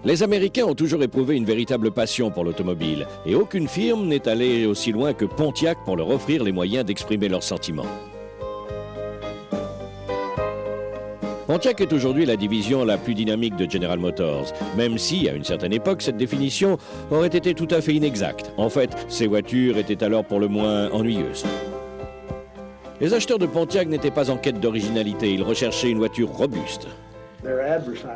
Les Américains ont toujours éprouvé une véritable passion pour l'automobile et aucune firme n'est allée aussi loin que Pontiac pour leur offrir les moyens d'exprimer leurs sentiments. Pontiac est aujourd'hui la division la plus dynamique de General Motors, même si, à une certaine époque, cette définition aurait été tout à fait inexacte. En fait, ces voitures étaient alors pour le moins ennuyeuses. Les acheteurs de Pontiac n'étaient pas en quête d'originalité, ils recherchaient une voiture robuste.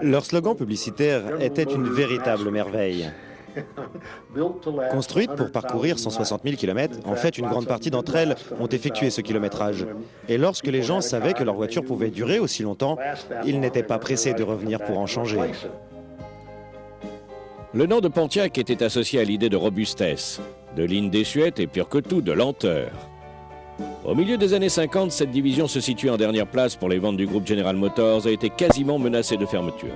Leur slogan publicitaire était une véritable merveille. Construites pour parcourir 160 000 km, en fait, une grande partie d'entre elles ont effectué ce kilométrage. Et lorsque les gens savaient que leur voiture pouvait durer aussi longtemps, ils n'étaient pas pressés de revenir pour en changer. Le nom de Pontiac était associé à l'idée de robustesse, de ligne désuète et pire que tout, de lenteur. Au milieu des années 50, cette division se situait en dernière place pour les ventes du groupe General Motors et était quasiment menacée de fermeture.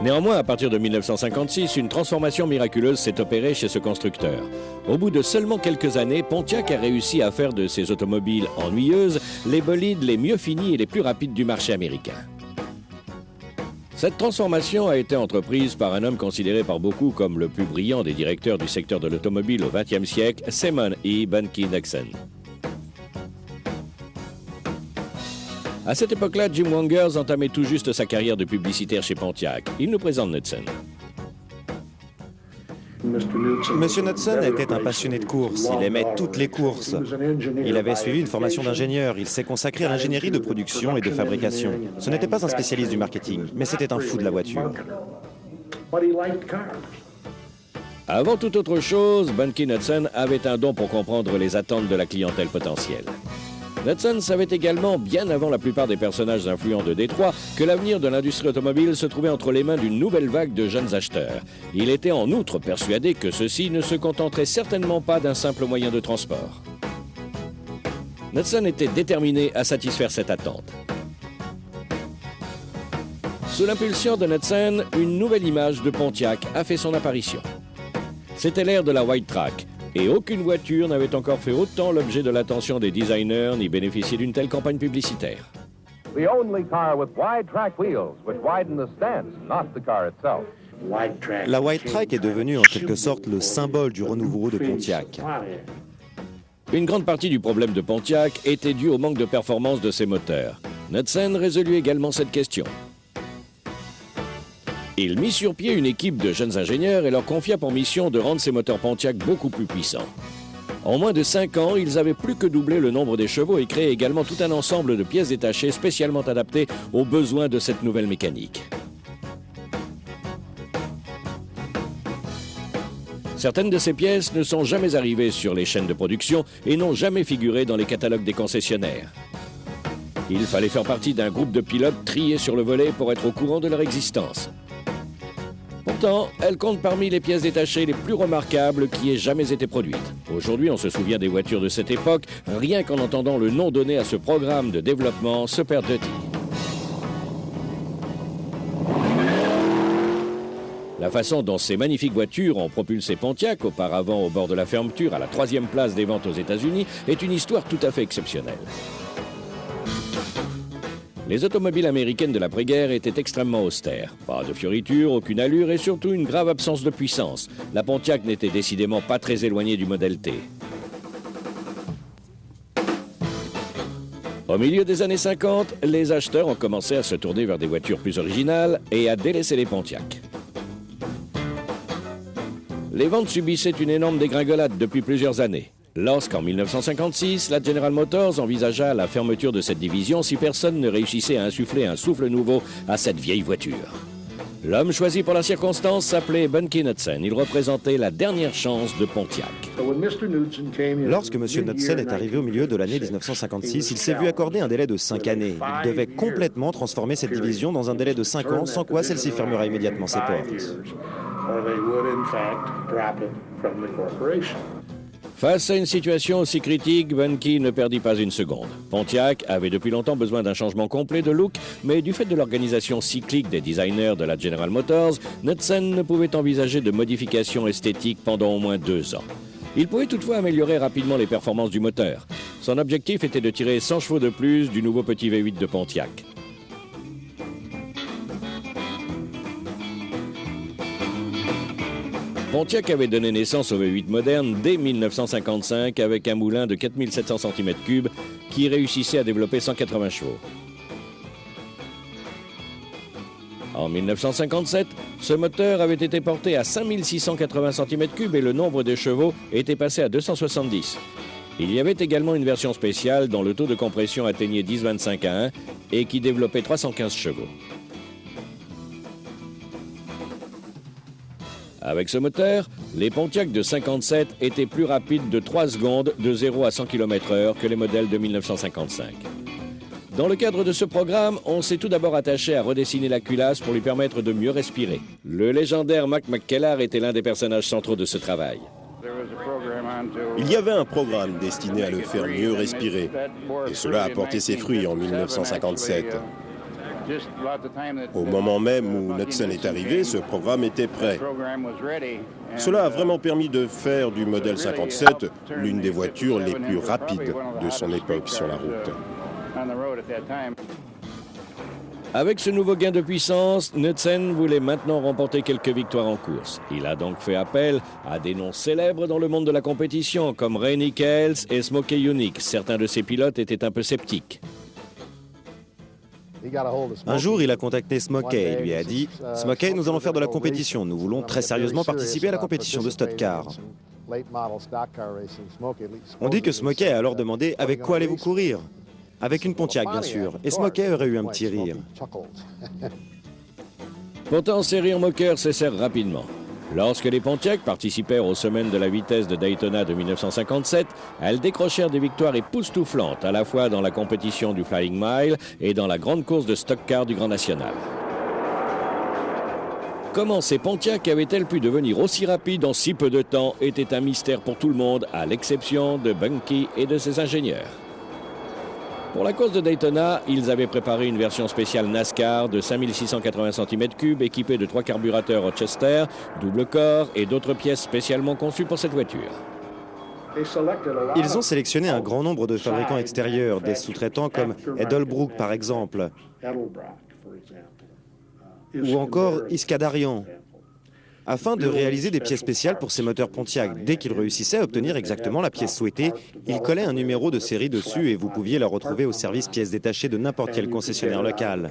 Néanmoins, à partir de 1956, une transformation miraculeuse s'est opérée chez ce constructeur. Au bout de seulement quelques années, Pontiac a réussi à faire de ses automobiles ennuyeuses les bolides les mieux finis et les plus rapides du marché américain. Cette transformation a été entreprise par un homme considéré par beaucoup comme le plus brillant des directeurs du secteur de l'automobile au XXe siècle, Simon E. Bunky Knudsen. À cette époque-là, Jim Wongers entamait tout juste sa carrière de publicitaire chez Pontiac. Il nous présente Knudsen. Monsieur Knudsen était un passionné de course. Il aimait toutes les courses. Il avait suivi une formation d'ingénieur. Il s'est consacré à l'ingénierie de production et de fabrication. Ce n'était pas un spécialiste du marketing, mais c'était un fou de la voiture. Avant toute autre chose, Bunky Knudsen avait un don pour comprendre les attentes de la clientèle potentielle. Knudsen savait également, bien avant la plupart des personnages influents de Détroit, que l'avenir de l'industrie automobile se trouvait entre les mains d'une nouvelle vague de jeunes acheteurs. Il était en outre persuadé que ceux-ci ne se contenteraient certainement pas d'un simple moyen de transport. Knudsen était déterminé à satisfaire cette attente. Sous l'impulsion de Knudsen, une nouvelle image de Pontiac a fait son apparition. C'était l'ère de la White Track. Et aucune voiture n'avait encore fait autant l'objet de l'attention des designers ni bénéficié d'une telle campagne publicitaire. The only car with wide track wheels, which widen the stance, not the car itself. La White Track est devenue en quelque sorte le symbole du renouveau de Pontiac. Une grande partie du problème de Pontiac était due au manque de performance de ses moteurs. Knudsen résolut également cette question. Il mit sur pied une équipe de jeunes ingénieurs et leur confia pour mission de rendre ces moteurs Pontiac beaucoup plus puissants. En moins de 5 ans, ils avaient plus que doublé le nombre des chevaux et créé également tout un ensemble de pièces détachées spécialement adaptées aux besoins de cette nouvelle mécanique. Certaines de ces pièces ne sont jamais arrivées sur les chaînes de production et n'ont jamais figuré dans les catalogues des concessionnaires. Il fallait faire partie d'un groupe de pilotes triés sur le volet pour être au courant de leur existence. Pourtant, elle compte parmi les pièces détachées les plus remarquables qui aient jamais été produites. Aujourd'hui, on se souvient des voitures de cette époque, rien qu'en entendant le nom donné à ce programme de développement Super Duty. La façon dont ces magnifiques voitures ont propulsé Pontiac, auparavant au bord de la fermeture, à la 3e place des ventes aux États-Unis, est une histoire tout à fait exceptionnelle. Les automobiles américaines de l'après-guerre étaient extrêmement austères. Pas de fioritures, aucune allure et surtout une grave absence de puissance. La Pontiac n'était décidément pas très éloignée du modèle T. Au milieu des années 50, les acheteurs ont commencé à se tourner vers des voitures plus originales et à délaisser les Pontiac. Les ventes subissaient une énorme dégringolade depuis plusieurs années. Lorsqu'en 1956, la General Motors envisagea la fermeture de cette division si personne ne réussissait à insuffler un souffle nouveau à cette vieille voiture. L'homme choisi pour la circonstance s'appelait Bunky Knudsen. Il représentait la dernière chance de Pontiac. Lorsque M. Knudsen est arrivé au milieu de l'année 1956, il s'est vu accorder un délai de 5 années. Il devait complètement transformer cette division dans un délai de 5 ans, sans quoi celle-ci fermera immédiatement ses portes. Face à une situation aussi critique, Bunky ne perdit pas une seconde. Pontiac avait depuis longtemps besoin d'un changement complet de look, mais du fait de l'organisation cyclique des designers de la General Motors, Knudsen ne pouvait envisager de modifications esthétiques pendant au moins 2 ans. Il pouvait toutefois améliorer rapidement les performances du moteur. Son objectif était de tirer 100 chevaux de plus du nouveau petit V8 de Pontiac. Pontiac avait donné naissance au V8 moderne dès 1955 avec un moulin de 4700 cm3 qui réussissait à développer 180 chevaux. En 1957, ce moteur avait été porté à 5680 cm3 et le nombre de chevaux était passé à 270. Il y avait également une version spéciale dont le taux de compression atteignait 10,25 à 1 et qui développait 315 chevaux. Avec ce moteur, les Pontiac de 57 étaient plus rapides de 3 secondes de 0 à 100 km/h que les modèles de 1955. Dans le cadre de ce programme, on s'est tout d'abord attaché à redessiner la culasse pour lui permettre de mieux respirer. Le légendaire Mac McKellar était l'un des personnages centraux de ce travail. Il y avait un programme destiné à le faire mieux respirer, et cela a porté ses fruits en 1957. Au moment même où Knudsen est arrivé, ce programme était prêt. Cela a vraiment permis de faire du modèle 57 l'une des voitures les plus rapides de son époque sur la route. Avec ce nouveau gain de puissance, Knudsen voulait maintenant remporter quelques victoires en course. Il a donc fait appel à des noms célèbres dans le monde de la compétition, comme Ray Nichols et Smokey Yunick. Certains de ses pilotes étaient un peu sceptiques. Un jour, il a contacté Smokey et lui a dit « Smokey, nous allons faire de la compétition. Nous voulons très sérieusement participer à la compétition de stock car. » On dit que Smokey a alors demandé « Avec quoi allez-vous courir ?» Avec une Pontiac, bien sûr. Et Smokey aurait eu un petit rire. Pourtant, ces rires moqueurs cessèrent rapidement. Lorsque les Pontiac participèrent aux semaines de la vitesse de Daytona de 1957, elles décrochèrent des victoires époustouflantes, à la fois dans la compétition du Flying Mile et dans la grande course de stock car du Grand National. Comment ces Pontiac avaient-elles pu devenir aussi rapides en si peu de temps était un mystère pour tout le monde, à l'exception de Bunky et de ses ingénieurs. Pour la course de Daytona, ils avaient préparé une version spéciale NASCAR de 5680 cm3 équipée de 3 carburateurs Rochester, double corps et d'autres pièces spécialement conçues pour cette voiture. Ils ont sélectionné un grand nombre de fabricants extérieurs, des sous-traitants comme Edelbrook par exemple, ou encore Iscadarian, afin de réaliser des pièces spéciales pour ces moteurs Pontiac. Dès qu'ils réussissaient à obtenir exactement la pièce souhaitée, ils collaient un numéro de série dessus et vous pouviez la retrouver au service pièces détachées de n'importe quel concessionnaire local.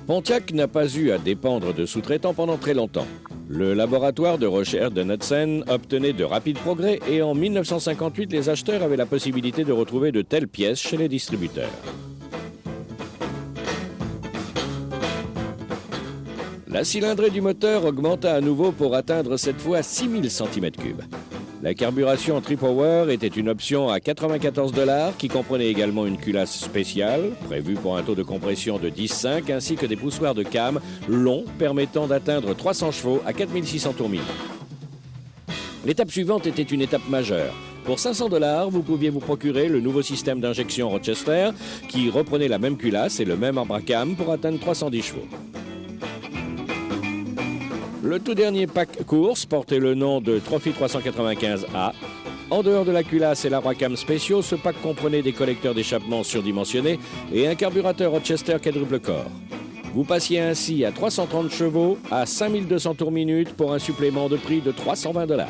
Pontiac n'a pas eu à dépendre de sous-traitants pendant très longtemps. Le laboratoire de recherche de Knudsen obtenait de rapides progrès et en 1958, les acheteurs avaient la possibilité de retrouver de telles pièces chez les distributeurs. La cylindrée du moteur augmenta à nouveau pour atteindre cette fois 6000 cm3. La carburation Tri-Power était une option à 94 $ qui comprenait également une culasse spéciale, prévue pour un taux de compression de 10,5 ainsi que des poussoirs de cam longs permettant d'atteindre 300 chevaux à 4600 tours-minute. L'étape suivante était une étape majeure. Pour 500 $, vous pouviez vous procurer le nouveau système d'injection Rochester qui reprenait la même culasse et le même arbre à cam pour atteindre 310 chevaux. Le tout dernier pack course portait le nom de Trophy 395A. En dehors de la culasse et l'arbre à cam spéciaux, ce pack comprenait des collecteurs d'échappement surdimensionnés et un carburateur Rochester quadruple corps. Vous passiez ainsi à 330 chevaux à 5200 tours-minute pour un supplément de prix de 320 $.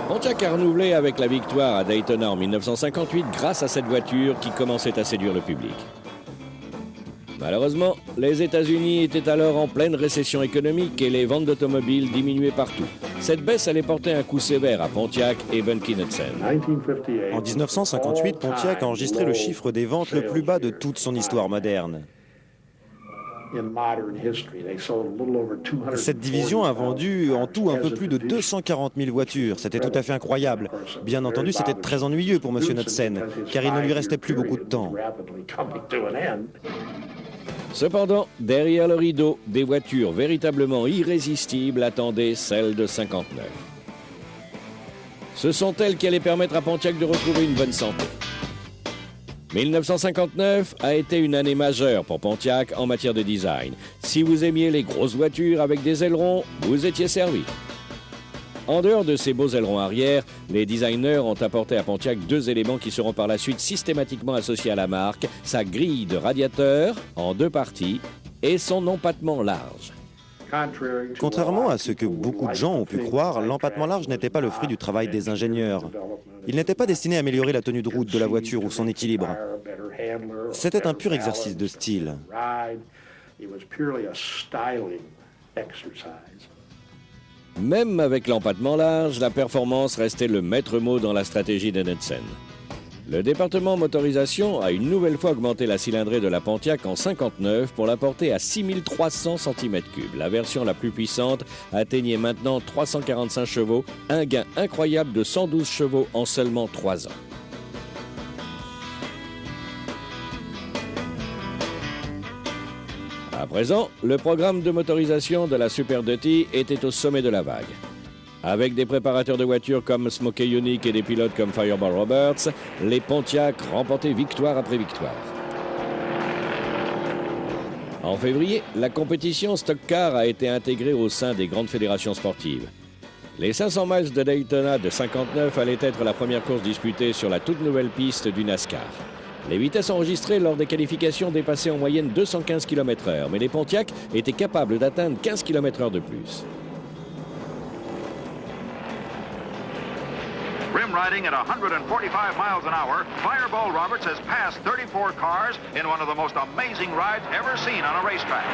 Pontiac a renouvelé avec la victoire à Daytona en 1958 grâce à cette voiture qui commençait à séduire le public. Malheureusement, les États-Unis étaient alors en pleine récession économique et les ventes d'automobiles diminuaient partout. Cette baisse allait porter un coup sévère à Pontiac et Bunky Knudsen. En 1958, Pontiac a enregistré le chiffre des ventes le plus bas de toute son histoire moderne. Cette division a vendu en tout un peu plus de 240 000 voitures. C'était tout à fait incroyable. Bien entendu, c'était très ennuyeux pour M. Knudsen, car il ne lui restait plus beaucoup de temps. Cependant, derrière le rideau, des voitures véritablement irrésistibles attendaient celles de 59. Ce sont elles qui allaient permettre à Pontiac de retrouver une bonne santé. 1959 a été une année majeure pour Pontiac en matière de design. Si vous aimiez les grosses voitures avec des ailerons, vous étiez servi. En dehors de ces beaux ailerons arrière, les designers ont apporté à Pontiac deux éléments qui seront par la suite systématiquement associés à la marque, sa grille de radiateur en deux parties et son empattement large. Contrairement à ce que beaucoup de gens ont pu croire, l'empattement large n'était pas le fruit du travail des ingénieurs. Il n'était pas destiné à améliorer la tenue de route de la voiture ou son équilibre. C'était un pur exercice de style. Même avec l'empattement large, la performance restait le maître mot dans la stratégie de Knudsen. Le département motorisation a une nouvelle fois augmenté la cylindrée de la Pontiac en 59 pour la porter à 6300 cm3. La version la plus puissante atteignait maintenant 345 chevaux, un gain incroyable de 112 chevaux en seulement 3 ans. À présent, le programme de motorisation de la Super Duty était au sommet de la vague. Avec des préparateurs de voitures comme Smokey Yunick et des pilotes comme Fireball Roberts, les Pontiac remportaient victoire après victoire. En février, la compétition Stock Car a été intégrée au sein des grandes fédérations sportives. Les 500 miles de Daytona de 59 allaient être la première course disputée sur la toute nouvelle piste du NASCAR. Les vitesses enregistrées lors des qualifications dépassaient en moyenne 215 km/h, mais les Pontiac étaient capables d'atteindre 15 km/h de plus. Rim riding at 145 miles an hour, Fireball Roberts has passed 34 cars in one of the most amazing rides ever seen on a racetrack.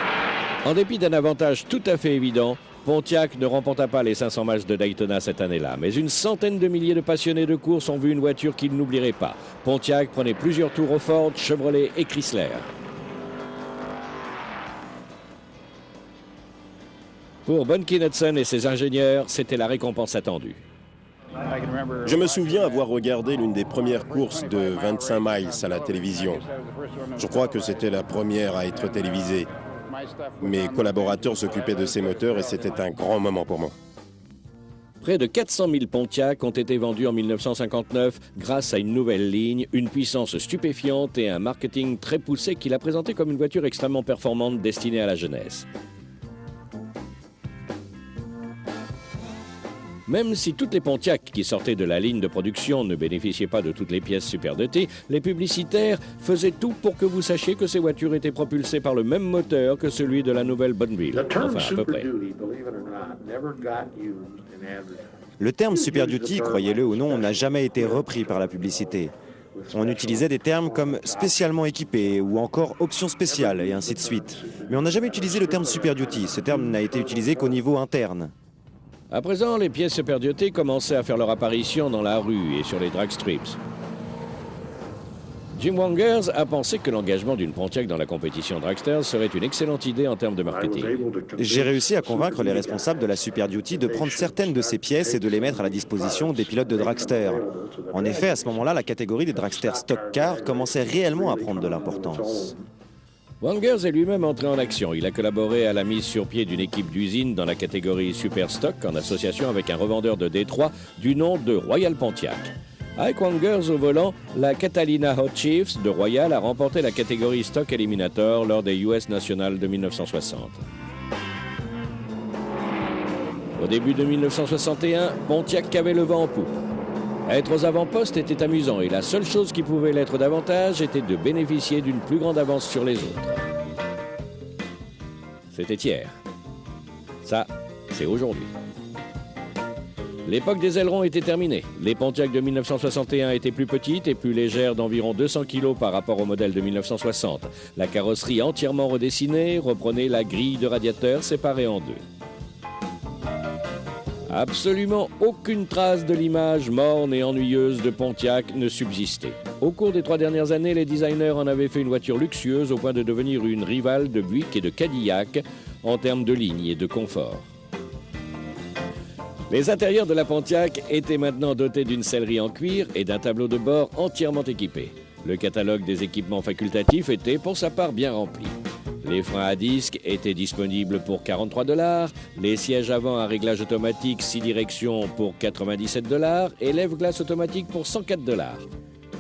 En dépit d'un avantage tout à fait évident, Pontiac ne remporta pas les 500 miles de Daytona cette année-là, mais une centaine de milliers de passionnés de course ont vu une voiture qu'ils n'oublieraient pas. Pontiac prenait plusieurs tours au Ford, Chevrolet et Chrysler. Pour Bunky Knudsen et ses ingénieurs, c'était la récompense attendue. Je me souviens avoir regardé l'une des premières courses de 25 miles à la télévision. Je crois que c'était la première à être télévisée. Mes collaborateurs s'occupaient de ces moteurs et c'était un grand moment pour moi. Près de 400 000 Pontiac ont été vendus en 1959 grâce à une nouvelle ligne, une puissance stupéfiante et un marketing très poussé qui l'a présenté comme une voiture extrêmement performante destinée à la jeunesse. Même si toutes les Pontiac qui sortaient de la ligne de production ne bénéficiaient pas de toutes les pièces Super Duty, les publicitaires faisaient tout pour que vous sachiez que ces voitures étaient propulsées par le même moteur que celui de la nouvelle Bonneville. Enfin, à peu près. Le terme Super Duty, croyez-le ou non, n'a jamais été repris par la publicité. On utilisait des termes comme spécialement équipé ou encore option spéciale et ainsi de suite. Mais on n'a jamais utilisé le terme Super Duty. Ce terme n'a été utilisé qu'au niveau interne. À présent, les pièces Super Duty commençaient à faire leur apparition dans la rue et sur les drag strips. Jim Wongers a pensé que l'engagement d'une Pontiac dans la compétition dragster serait une excellente idée en termes de marketing. J'ai réussi à convaincre les responsables de la Super Duty de prendre certaines de ces pièces et de les mettre à la disposition des pilotes de dragster. En effet, à ce moment-là, la catégorie des dragster stock car commençait réellement à prendre de l'importance. Wongers est lui-même entré en action. Il a collaboré à la mise sur pied d'une équipe d'usine dans la catégorie Super Stock en association avec un revendeur de Détroit du nom de Royal Pontiac. Avec Wongers au volant, la Catalina Hot Chiefs de Royal a remporté la catégorie Stock Eliminator lors des US Nationals de 1960. Au début de 1961, Pontiac avait le vent en poupe. Être aux avant-postes était amusant et la seule chose qui pouvait l'être davantage était de bénéficier d'une plus grande avance sur les autres. C'était hier. Ça, c'est aujourd'hui. L'époque des ailerons était terminée. Les Pontiac de 1961 étaient plus petites et plus légères d'environ 200 kg par rapport au modèle de 1960. La carrosserie entièrement redessinée reprenait la grille de radiateur séparée en deux. Absolument aucune trace de l'image morne et ennuyeuse de Pontiac ne subsistait. Au cours des 3 dernières années, les designers en avaient fait une voiture luxueuse au point de devenir une rivale de Buick et de Cadillac en termes de ligne et de confort. Les intérieurs de la Pontiac étaient maintenant dotés d'une sellerie en cuir et d'un tableau de bord entièrement équipé. Le catalogue des équipements facultatifs était pour sa part bien rempli. Les freins à disque étaient disponibles pour 43 $, les sièges avant à réglage automatique 6 directions pour 97 $ et lève-glace automatique pour 104 $.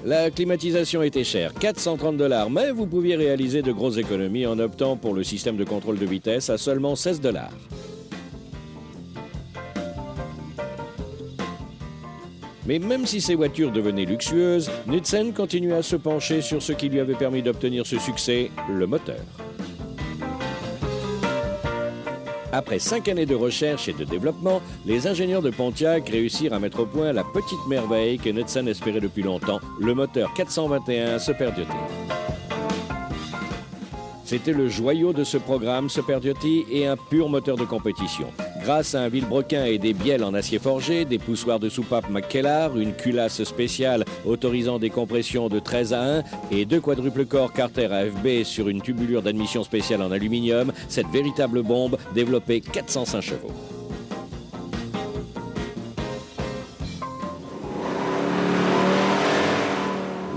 La climatisation était chère, 430 $, mais vous pouviez réaliser de grosses économies en optant pour le système de contrôle de vitesse à seulement 16 $. Mais même si ces voitures devenaient luxueuses, Knudsen continuait à se pencher sur ce qui lui avait permis d'obtenir ce succès, le moteur. Après 5 années de recherche et de développement, les ingénieurs de Pontiac réussirent à mettre au point la petite merveille que Knudsen espérait depuis longtemps, le moteur 421 Super Duty. C'était le joyau de ce programme Super Duty et un pur moteur de compétition. Grâce à un vilebrequin et des bielles en acier forgé, des poussoirs de soupape McKellar, une culasse spéciale autorisant des compressions de 13 à 1 et 2 quadruples corps Carter AFB sur une tubulure d'admission spéciale en aluminium, cette véritable bombe développait 405 chevaux.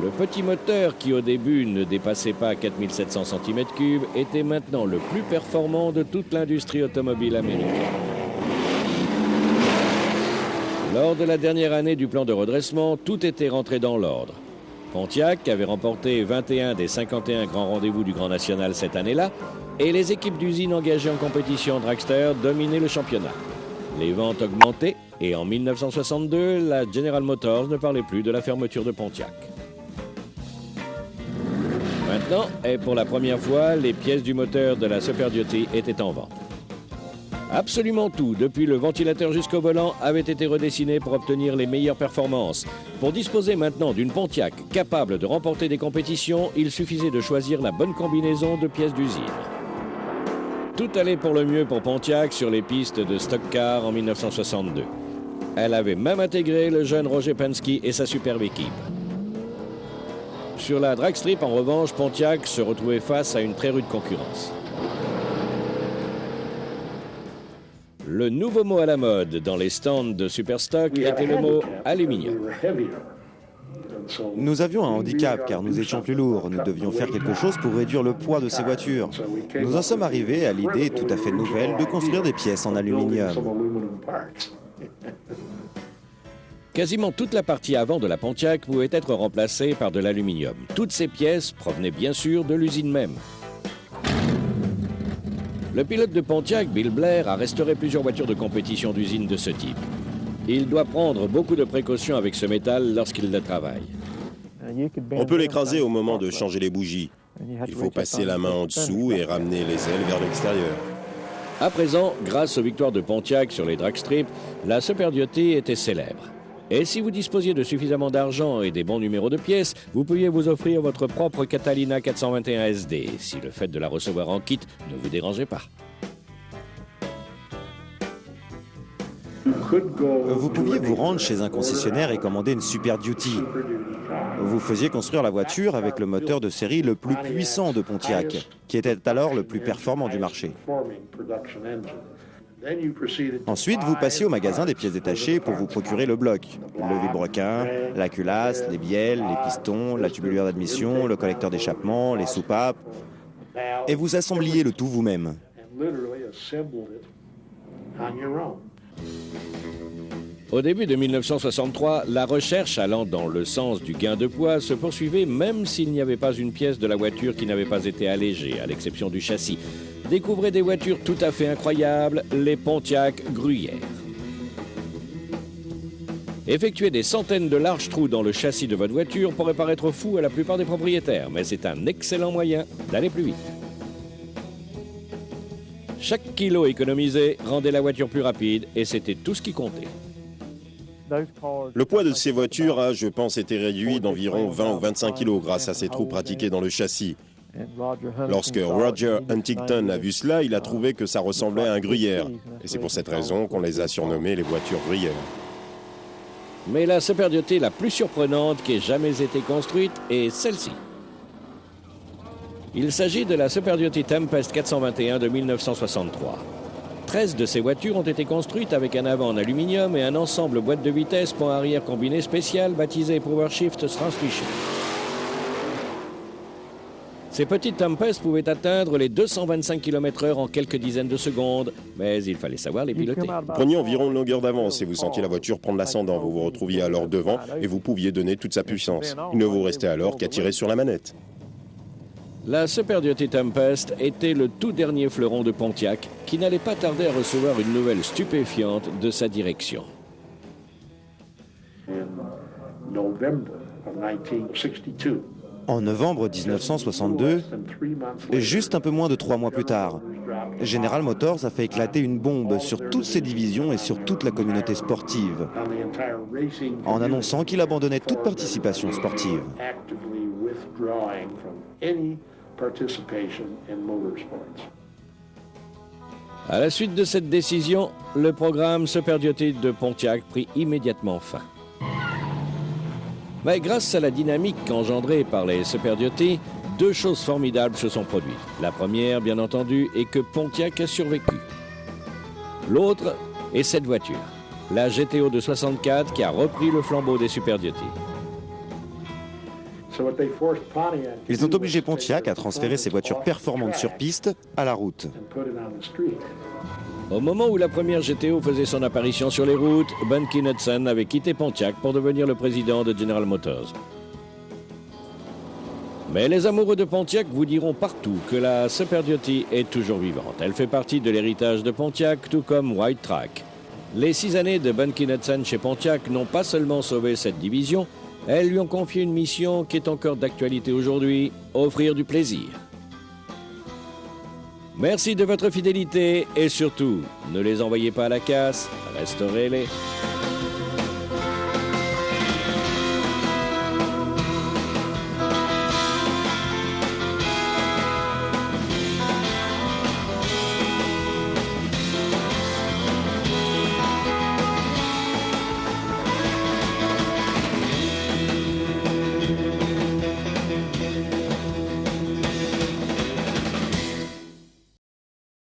Le petit moteur, qui au début ne dépassait pas 4700 cm3, était maintenant le plus performant de toute l'industrie automobile américaine. Lors de la dernière année du plan de redressement, tout était rentré dans l'ordre. Pontiac avait remporté 21 des 51 grands rendez-vous du Grand National cette année-là, et les équipes d'usines engagées en compétition dragster dominaient le championnat. Les ventes augmentaient, et en 1962, la General Motors ne parlait plus de la fermeture de Pontiac. Maintenant, et pour la première fois, les pièces du moteur de la Super Duty étaient en vente. Absolument tout, depuis le ventilateur jusqu'au volant, avait été redessiné pour obtenir les meilleures performances. Pour disposer maintenant d'une Pontiac capable de remporter des compétitions, il suffisait de choisir la bonne combinaison de pièces d'usine. Tout allait pour le mieux pour Pontiac sur les pistes de Stock Car en 1962. Elle avait même intégré le jeune Roger Penske et sa superbe équipe. Sur la drag strip, en revanche, Pontiac se retrouvait face à une très rude concurrence. Le nouveau mot à la mode dans les stands de Superstock était le mot aluminium. Nous avions un handicap car nous étions plus lourds. Nous devions faire quelque chose pour réduire le poids de ces voitures. Nous en sommes arrivés à l'idée tout à fait nouvelle de construire des pièces en aluminium. Quasiment toute la partie avant de la Pontiac pouvait être remplacée par de l'aluminium. Toutes ces pièces provenaient bien sûr de l'usine même. Le pilote de Pontiac, Bill Blair, a restauré plusieurs voitures de compétition d'usine de ce type. Il doit prendre beaucoup de précautions avec ce métal lorsqu'il le travaille. On peut l'écraser au moment de changer les bougies. Il faut passer la main en dessous et ramener les ailes vers l'extérieur. À présent, grâce aux victoires de Pontiac sur les drag strips, la Super Duty était célèbre. Et si vous disposiez de suffisamment d'argent et des bons numéros de pièces, vous pouviez vous offrir votre propre Catalina 421 SD, si le fait de la recevoir en kit ne vous dérangeait pas. Vous pouviez vous rendre chez un concessionnaire et commander une Super Duty. Vous faisiez construire la voiture avec le moteur de série le plus puissant de Pontiac, qui était alors le plus performant du marché. Ensuite, vous passiez au magasin des pièces détachées pour vous procurer le bloc, le vilebrequin, la culasse, les bielles, les pistons, la tubulure d'admission, le collecteur d'échappement, les soupapes, et vous assembliez le tout vous-même. Au début de 1963, la recherche allant dans le sens du gain de poids se poursuivait même s'il n'y avait pas une pièce de la voiture qui n'avait pas été allégée, à l'exception du châssis. Découvrez des voitures tout à fait incroyables, les Pontiac Gruyère. Effectuer des centaines de larges trous dans le châssis de votre voiture pourrait paraître fou à la plupart des propriétaires, mais c'est un excellent moyen d'aller plus vite. Chaque kilo économisé rendait la voiture plus rapide et c'était tout ce qui comptait. Le poids de ces voitures a, je pense, été réduit d'environ 20 ou 25 kilos grâce à ces trous pratiqués dans le châssis. Lorsque Roger Huntington a vu cela, il a trouvé que ça ressemblait à un gruyère. Et c'est pour cette raison qu'on les a surnommées les voitures gruyères. Mais la Super Duty la plus surprenante qui ait jamais été construite est celle-ci. Il s'agit de la Super Duty Tempest 421 de 1963. 13 de ces voitures ont été construites avec un avant en aluminium et un ensemble boîte de vitesse pont arrière combiné spécial baptisé PowerShift Transmission. Ces petites Tempest pouvaient atteindre les 225 km/h en quelques dizaines de secondes, mais il fallait savoir les piloter. Preniez environ une longueur d'avance et vous sentiez la voiture prendre l'ascendant. Vous vous retrouviez alors devant et vous pouviez donner toute sa puissance. Il ne vous restait alors qu'à tirer sur la manette. La Super Duty Tempest était le tout dernier fleuron de Pontiac qui n'allait pas tarder à recevoir une nouvelle stupéfiante de sa direction. En novembre 1962, juste un peu moins de 3 mois plus tard, General Motors a fait éclater une bombe sur toutes ses divisions et sur toute la communauté sportive, en annonçant qu'il abandonnait toute participation sportive. À la suite de cette décision, le programme Super Duty de Pontiac prit immédiatement fin. Mais grâce à la dynamique engendrée par les Super Duty, 2 choses formidables se sont produites. La première, bien entendu, est que Pontiac a survécu. L'autre est cette voiture, la GTO de 64 qui a repris le flambeau des Super Duty. Ils ont obligé Pontiac à transférer ses voitures performantes sur piste à la route. Au moment où la première GTO faisait son apparition sur les routes, Bunky Hudson avait quitté Pontiac pour devenir le président de General Motors. Mais les amoureux de Pontiac vous diront partout que la Super Duty est toujours vivante. Elle fait partie de l'héritage de Pontiac, tout comme White Track. Les 6 années de Bunky Hudson chez Pontiac n'ont pas seulement sauvé cette division, elles lui ont confié une mission qui est encore d'actualité aujourd'hui, offrir du plaisir. Merci de votre fidélité et surtout, ne les envoyez pas à la casse, restaurez-les.